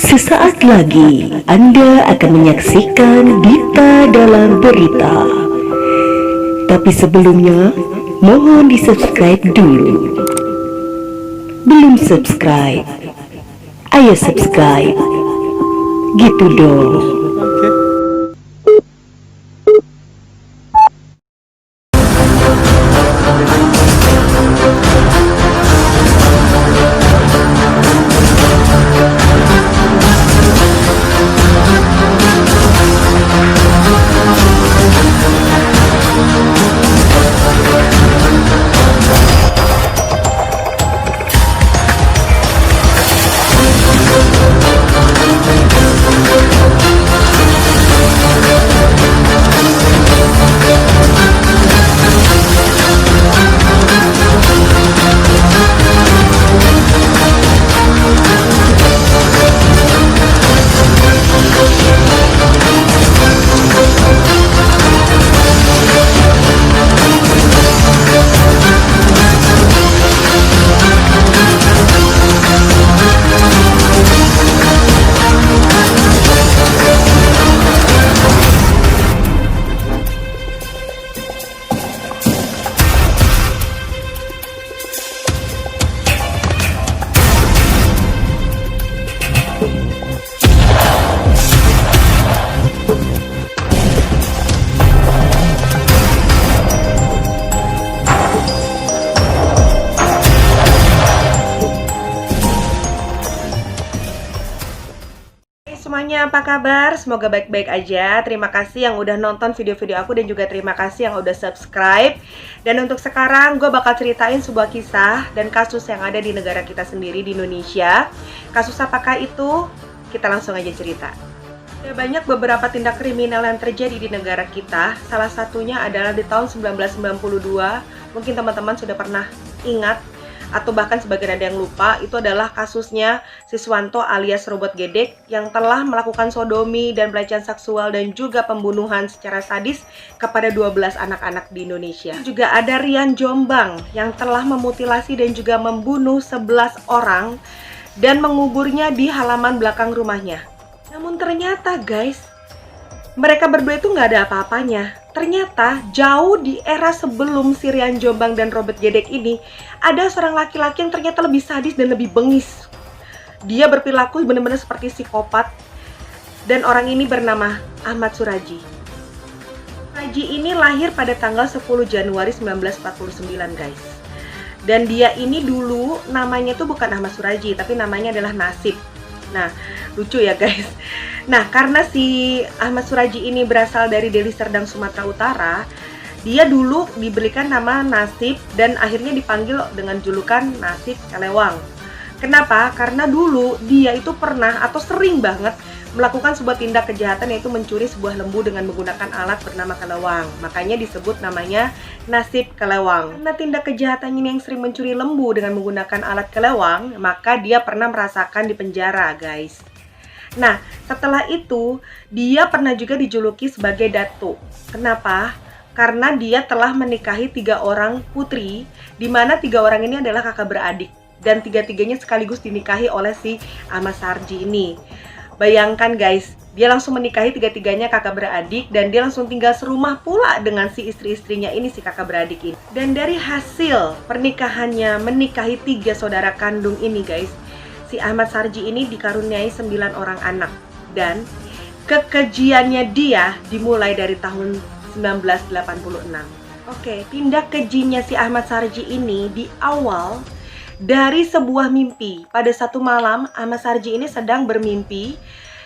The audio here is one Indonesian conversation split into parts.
Sesaat lagi Anda akan menyaksikan Dita dalam Berita. Tapi sebelumnya, mohon di-subscribe dulu. Belum subscribe? Ayo subscribe. Gitu dong. Semuanya apa kabar? Semoga baik-baik aja. Terima kasih yang udah nonton video-video aku dan juga terima kasih yang udah subscribe. Dan untuk sekarang gue bakal ceritain sebuah kisah dan kasus yang ada di negara kita sendiri di Indonesia. Kasus apakah itu? Kita langsung aja cerita. Ada banyak beberapa tindak kriminal yang terjadi di negara kita. Salah satunya adalah di tahun 1992. Mungkin teman-teman sudah pernah ingat atau bahkan sebagian ada yang lupa, itu adalah kasusnya Siswanto alias Robot Gedek yang telah melakukan sodomi dan pelecehan seksual dan juga pembunuhan secara sadis kepada 12 anak-anak di Indonesia. Juga ada Rian Jombang yang telah memutilasi dan juga membunuh 11 orang dan menguburnya di halaman belakang rumahnya. Namun ternyata guys, mereka berdua itu nggak ada apa-apanya. Ternyata jauh di era sebelum si Rian Jombang dan Robert Gedek ini, ada seorang laki-laki yang ternyata lebih sadis dan lebih bengis. Dia berperilaku benar-benar seperti psikopat. Dan orang ini bernama Ahmad Suraji. Suraji ini lahir pada tanggal 10 Januari 1949 guys. Dan dia ini dulu namanya tuh bukan Ahmad Suraji, tapi namanya adalah Nasib. Nah, lucu ya guys. Nah, karena si Ahmad Suraji ini berasal dari Deli Serdang, Sumatera Utara, dia dulu diberikan nama Nasib dan akhirnya dipanggil dengan julukan Nasib Kelewang. Kenapa? Karena dulu dia itu pernah atau sering banget melakukan sebuah tindak kejahatan, yaitu mencuri sebuah lembu dengan menggunakan alat bernama kelewang. Makanya disebut namanya Nasib Kelewang. Karena tindak kejahatan ini yang sering mencuri lembu dengan menggunakan alat kelewang, maka dia pernah merasakan di penjara guys. Nah, setelah itu dia pernah juga dijuluki sebagai Datuk. Kenapa? Karena dia telah menikahi 3 orang putri, di mana 3 orang ini adalah kakak beradik dan 3-tiganya sekaligus dinikahi oleh si Ahmad Sarji ini. Bayangkan guys, dia langsung menikahi 3-tiganya kakak beradik dan dia langsung tinggal serumah pula dengan si istri-istrinya ini, si kakak beradik ini. Dan dari hasil pernikahannya menikahi 3 saudara kandung ini guys, si Ahmad Sarji ini dikaruniai 9 orang anak. Dan kekejiannya dia dimulai dari tahun 1986. Oke, tindak kejinya si Ahmad Sarji ini di awal dari sebuah mimpi. Pada satu malam, Ahmad Sarji ini sedang bermimpi.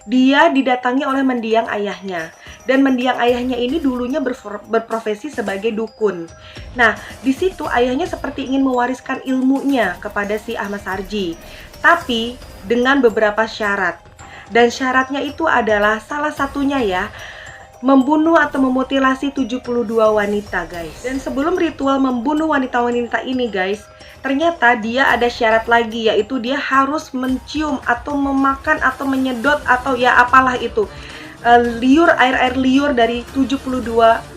Dia didatangi oleh mendiang ayahnya. Dan mendiang ayahnya ini dulunya berprofesi sebagai dukun. Nah, di situ ayahnya seperti ingin mewariskan ilmunya kepada si Ahmad Sarji, tapi dengan beberapa syarat. Dan syaratnya itu adalah salah satunya ya, membunuh atau memutilasi 72 wanita guys. Dan sebelum ritual membunuh wanita-wanita ini guys, ternyata dia ada syarat lagi, yaitu dia harus mencium atau memakan atau menyedot atau ya apalah itu liur, air liur dari 72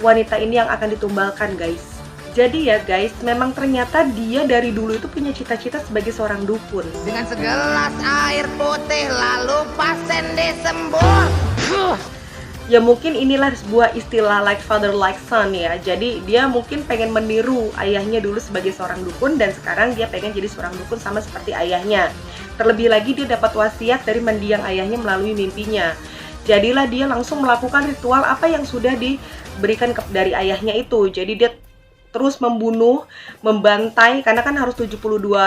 wanita ini yang akan ditumbalkan guys. Jadi ya guys, memang ternyata dia dari dulu itu punya cita-cita sebagai seorang dukun. Dengan segelas air putih lalu pasien disembur. Ya mungkin inilah sebuah istilah like father like son ya. Jadi dia mungkin pengen meniru ayahnya dulu sebagai seorang dukun, dan sekarang dia pengen jadi seorang dukun sama seperti ayahnya. Terlebih lagi dia dapat wasiat dari mendiang ayahnya melalui mimpinya. Jadilah dia langsung melakukan ritual apa yang sudah diberikan dari ayahnya itu. Jadi dia terus membunuh, membantai, karena kan harus 72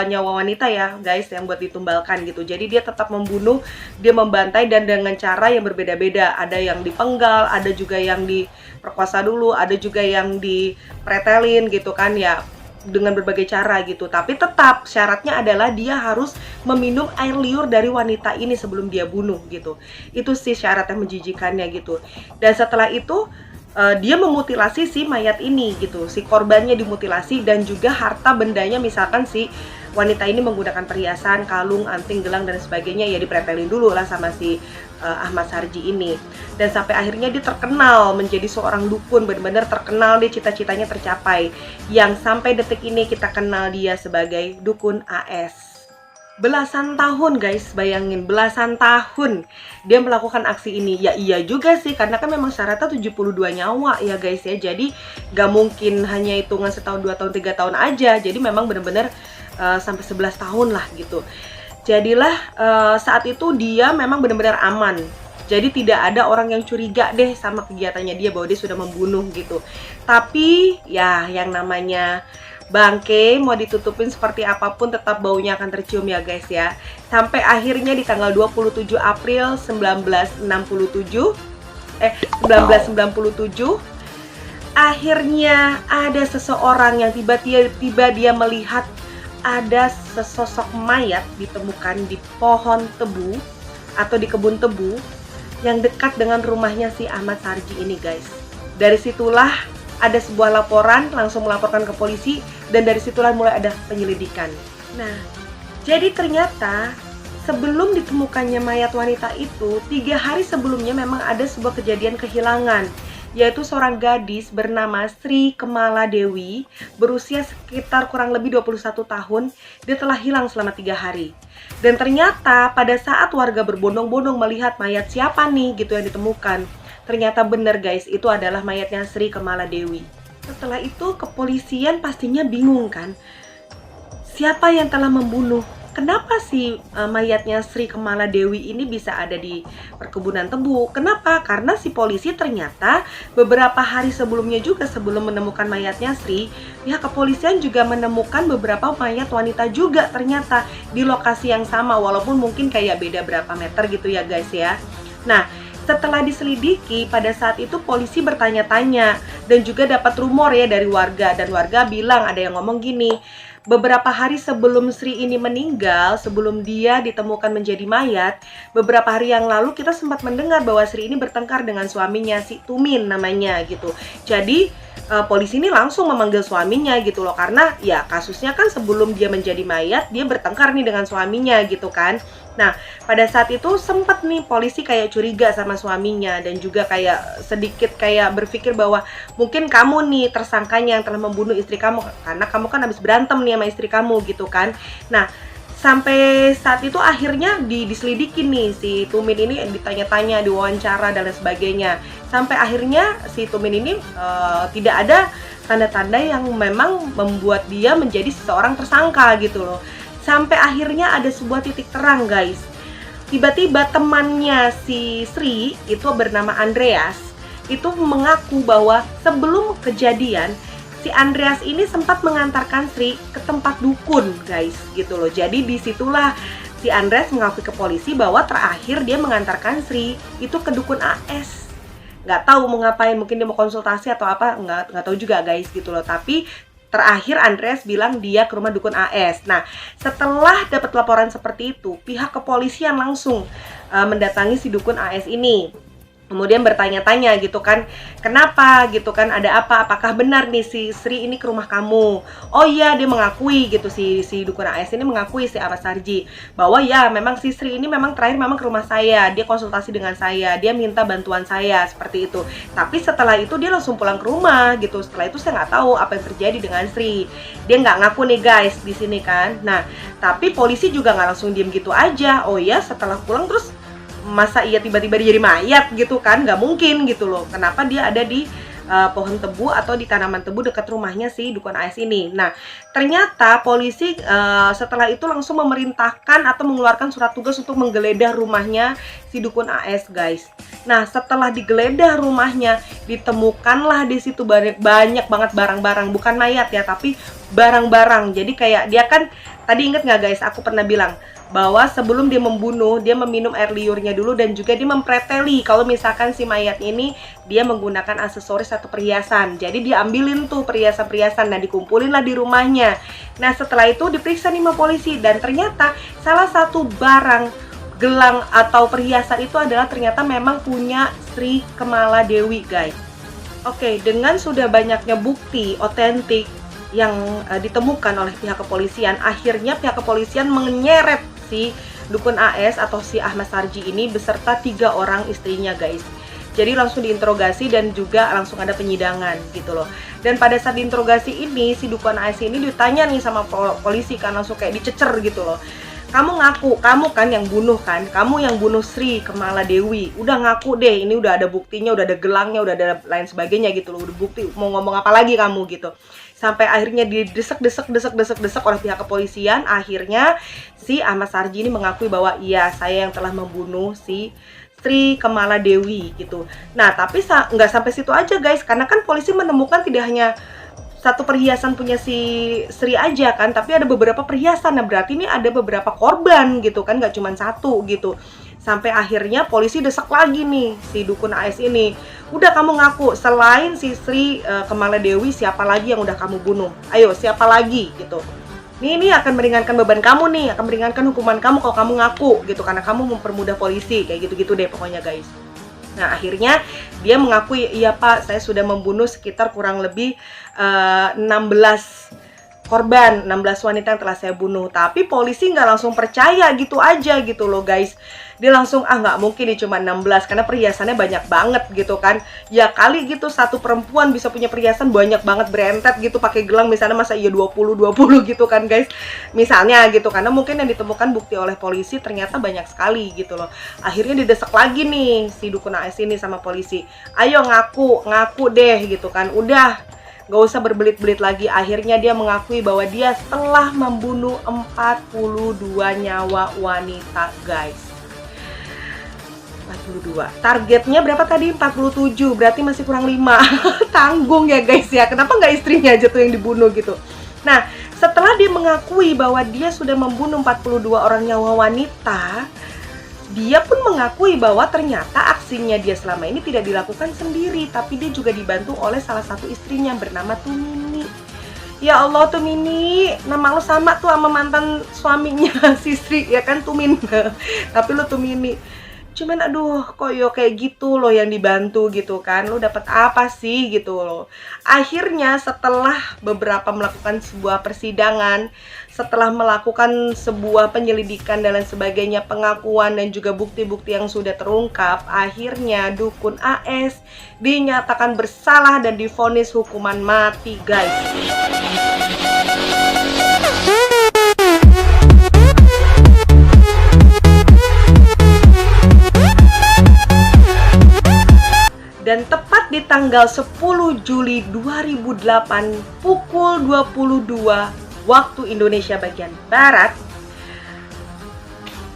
nyawa wanita ya guys yang buat ditumbalkan gitu. Jadi dia tetap membunuh, dia membantai, dan dengan cara yang berbeda-beda. Ada yang dipenggal, ada juga yang diperkosa dulu, ada juga yang dipretelin gitu kan ya, dengan berbagai cara gitu. Tapi tetap syaratnya adalah dia harus meminum air liur dari wanita ini sebelum dia bunuh gitu. Itu sih syarat yang menjijikannya gitu. Dan setelah itu dia memutilasi si mayat ini gitu, si korbannya dimutilasi, dan juga harta bendanya, misalkan si wanita ini menggunakan perhiasan, kalung, anting, gelang, dan sebagainya, ya dipretelin dulu lah sama si Ahmad Sarji ini. Dan sampai akhirnya dia terkenal menjadi seorang dukun, benar-benar terkenal, dia cita-citanya tercapai, yang sampai detik ini kita kenal dia sebagai Dukun AS. Belasan tahun guys, bayangin, belasan tahun dia melakukan aksi ini. Ya iya juga sih, karena kan memang syaratnya 72 nyawa ya guys ya. Jadi gak mungkin hanya hitungan setahun, 2 tahun, 3 tahun aja. Jadi memang benar-benar sampai 11 tahun lah gitu. Jadilah saat itu dia memang benar-benar aman. Jadi tidak ada orang yang curiga deh sama kegiatannya dia, bahwa dia sudah membunuh gitu. Tapi ya yang namanya bangke mau ditutupin seperti apapun tetap baunya akan tercium ya guys ya. Sampai akhirnya di tanggal 27 April 1997 akhirnya ada seseorang yang tiba-tiba dia melihat ada sesosok mayat ditemukan di pohon tebu atau di kebun tebu yang dekat dengan rumahnya si Ahmad Sarji ini guys. Dari situlah ada sebuah laporan, langsung melaporkan ke polisi, dan dari situlah mulai ada penyelidikan. Nah, jadi ternyata sebelum ditemukannya mayat wanita itu, 3 hari sebelumnya memang ada sebuah kejadian kehilangan, yaitu seorang gadis bernama Sri Kemala Dewi, berusia sekitar kurang lebih 21 tahun, dia telah hilang selama 3 hari. Dan ternyata pada saat warga berbondong-bondong melihat mayat siapa nih gitu yang ditemukan, ternyata benar guys, itu adalah mayatnya Sri Kemala Dewi. Setelah itu kepolisian pastinya bingung kan, siapa yang telah membunuh? Kenapa sih mayatnya Sri Kemala Dewi ini bisa ada di perkebunan tebu? Kenapa? Karena si polisi ternyata beberapa hari sebelumnya juga, sebelum menemukan mayatnya Sri, pihak kepolisian juga menemukan beberapa mayat wanita juga ternyata di lokasi yang sama, walaupun mungkin kayak beda berapa meter gitu ya guys ya. Nah, setelah diselidiki, pada saat itu polisi bertanya-tanya dan juga dapat rumor ya dari warga, dan warga bilang, ada yang ngomong gini, beberapa hari sebelum Sri ini meninggal, sebelum dia ditemukan menjadi mayat, beberapa hari yang lalu kita sempat mendengar bahwa Sri ini bertengkar dengan suaminya, si Tumin namanya gitu. Jadi polisi ini langsung memanggil suaminya gitu loh, karena ya kasusnya kan sebelum dia menjadi mayat, dia bertengkar nih dengan suaminya gitu kan. Nah, pada saat itu sempat nih polisi kayak curiga sama suaminya, dan juga kayak sedikit kayak berpikir bahwa mungkin kamu nih tersangkanya yang telah membunuh istri kamu, karena kamu kan habis berantem nih sama istri kamu gitu kan. Nah, sampai saat itu akhirnya diselidiki nih, si Tumin ini ditanya-tanya, diwawancara dan lain sebagainya. Sampai akhirnya si Tumin ini tidak ada tanda-tanda yang memang membuat dia menjadi seseorang tersangka gitu loh. Sampai akhirnya ada sebuah titik terang guys. Tiba-tiba temannya si Sri itu bernama Andreas, itu mengaku bahwa sebelum kejadian si Andreas ini sempat mengantarkan Sri ke tempat dukun guys gitu loh. Jadi disitulah si Andreas mengakui ke polisi bahwa terakhir dia mengantarkan Sri itu ke dukun AS. Nggak tahu mau ngapain, mungkin dia mau konsultasi atau apa, nggak tahu juga guys gitu loh. Tapi terakhir Andreas bilang dia ke rumah dukun AS. Nah, setelah dapat laporan seperti itu, pihak kepolisian langsung mendatangi si dukun AS ini. Kemudian bertanya-tanya gitu kan, kenapa gitu kan, ada apa, apakah benar nih si Sri ini ke rumah kamu? Oh iya, dia mengakui gitu, si Dukun AS ini mengakui si Ahmad Sarji bahwa ya memang si Sri ini memang terakhir memang ke rumah saya, dia konsultasi dengan saya, dia minta bantuan saya seperti itu. Tapi setelah itu dia langsung pulang ke rumah gitu. Setelah itu saya nggak tahu apa yang terjadi dengan Sri. Dia nggak ngaku nih guys di sini kan. Nah, tapi polisi juga nggak langsung diem gitu aja. Oh ya, setelah pulang terus masa iya tiba-tiba dia jadi mayat gitu kan, nggak mungkin gitu loh. Kenapa dia ada di pohon tebu atau di tanaman tebu dekat rumahnya si Dukun AS ini. Nah, ternyata polisi setelah itu langsung memerintahkan atau mengeluarkan surat tugas untuk menggeledah rumahnya si Dukun AS guys. Nah, setelah digeledah rumahnya, ditemukanlah di situ banyak banget barang-barang, bukan mayat ya, tapi barang-barang. Jadi kayak dia kan, tadi inget nggak guys, aku pernah bilang bahwa sebelum dia membunuh, dia meminum air liurnya dulu dan juga dia mempreteli kalau misalkan si mayat ini dia menggunakan aksesoris atau perhiasan. Jadi dia ambilin tuh perhiasan-perhiasan, nah dikumpulin lah di rumahnya. Nah, setelah itu diperiksa nih sama polisi dan ternyata salah satu barang gelang atau perhiasan itu adalah ternyata memang punya Sri Kemala Dewi guys. Oke, dengan sudah banyaknya bukti otentik yang ditemukan oleh pihak kepolisian, akhirnya pihak kepolisian menyeret si Dukun AS atau si Ahmad Sarji ini beserta 3 orang istrinya guys. Jadi langsung diinterogasi dan juga langsung ada penyidangan gitu loh. Dan pada saat diinterogasi ini si Dukun AS ini ditanya nih sama polisi kan, langsung kayak dicecer gitu loh. Kamu ngaku, kamu kan yang bunuh kan, kamu yang bunuh Sri Kemala Dewi. Udah ngaku deh, ini udah ada buktinya, udah ada gelangnya, udah ada lain sebagainya gitu loh. Udah bukti, mau ngomong apa lagi kamu gitu. Sampai akhirnya didesek oleh pihak kepolisian. Akhirnya si Ahmad Sarji ini mengakui bahwa iya, saya yang telah membunuh si Sri Kemala Dewi gitu. Nah, tapi nggak sampai situ aja guys, karena kan polisi menemukan tidak hanya satu perhiasan punya si Sri aja kan, tapi ada beberapa perhiasan. Nah, berarti ini ada beberapa korban gitu kan, nggak cuma satu gitu. Sampai akhirnya polisi desak lagi nih si Dukun AS ini. Udah, kamu ngaku, selain si Sri Kemala Dewi, siapa lagi yang udah kamu bunuh? Ayo, siapa lagi gitu. Ini akan meringankan beban kamu nih, akan meringankan hukuman kamu kalau kamu ngaku gitu, karena kamu mempermudah polisi, kayak gitu-gitu deh pokoknya guys. Nah, akhirnya dia mengakui, iya Pak, saya sudah membunuh sekitar kurang lebih 16 korban, 16 wanita yang telah saya bunuh. Tapi polisi nggak langsung percaya gitu aja gitu loh guys. Dia langsung, nggak mungkin nih cuma 16, karena perhiasannya banyak banget gitu kan. Ya kali gitu satu perempuan bisa punya perhiasan banyak banget, berentet gitu, pakai gelang misalnya, masa iya 20 gitu kan guys. Misalnya gitu, karena mungkin yang ditemukan bukti oleh polisi ternyata banyak sekali gitu loh. Akhirnya didesak lagi nih si Dukun AS ini sama polisi. Ayo ngaku deh gitu kan. Udah, gak usah berbelit-belit lagi. Akhirnya dia mengakui bahwa dia telah membunuh 42 nyawa wanita guys. 42. Targetnya berapa tadi? 47. Berarti masih kurang 5. Tanggung ya guys ya. Kenapa nggak istrinya aja tuh yang dibunuh gitu? Nah, setelah dia mengakui bahwa dia sudah membunuh 42 orang nyawa wanita, dia pun mengakui bahwa ternyata aksinya dia selama ini tidak dilakukan sendiri, tapi dia juga dibantu oleh salah satu istrinya bernama Tumini. Ya Allah, Tumini, nama lo sama tuh sama mantan suaminya si Sri, ya kan, Tumin. Tapi lo Tumini. Cuman aduh, kok yo kayak gitu loh yang dibantu gitu kan. Lo dapat apa sih gitu loh. Akhirnya setelah beberapa melakukan sebuah persidangan, setelah melakukan sebuah penyelidikan dan lain sebagainya, pengakuan dan juga bukti-bukti yang sudah terungkap, akhirnya Dukun AS dinyatakan bersalah dan divonis hukuman mati guys. Dan tepat di tanggal 10 Juli 2008 pukul 22 waktu Indonesia bagian Barat,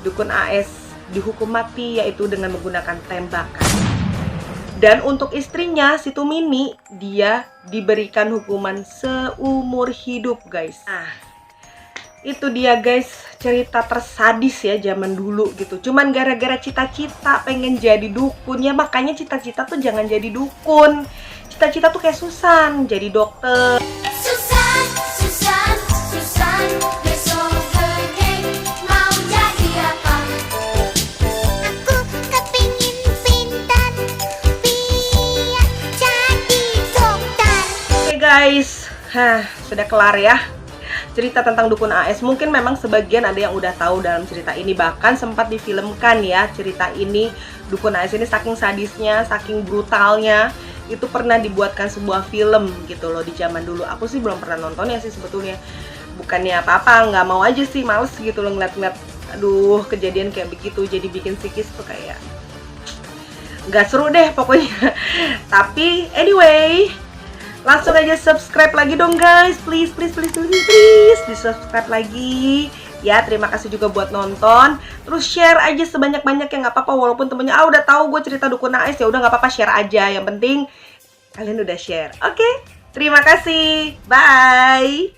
Dukun AS dihukum mati, yaitu dengan menggunakan tembakan. Dan untuk istrinya, si Tumini, dia diberikan hukuman seumur hidup guys. Nah, itu dia guys, cerita tersadis ya zaman dulu gitu. Cuman gara-gara cita-cita pengen jadi dukun, ya makanya cita-cita tuh jangan jadi dukun. Cita-cita tuh kayak Susan, jadi dokter. Susan, besok gede mau jadi apa? Aku kepingin pintar, guys, sudah kelar ya cerita tentang Dukun AS. Mungkin memang sebagian ada yang udah tahu dalam cerita ini, bahkan sempat difilmkan ya cerita ini. Dukun AS ini saking sadisnya, saking brutalnya, itu pernah dibuatkan sebuah film gitu loh di zaman dulu. Aku sih belum pernah nontonnya sih sebetulnya. Bukannya apa-apa, nggak mau aja sih, males gitu loh ngeliat-ngeliat aduh kejadian kayak begitu, jadi bikin psikis tuh kayak nggak seru deh pokoknya. Tapi anyway, langsung aja subscribe lagi dong guys, please di subscribe lagi ya. Terima kasih juga buat nonton, terus share aja sebanyak-banyak ya, nggak apa-apa. Walaupun temennya udah tahu gue cerita Dukun AS, ya udah nggak apa-apa, share aja, yang penting kalian udah share. Oke, terima kasih, bye.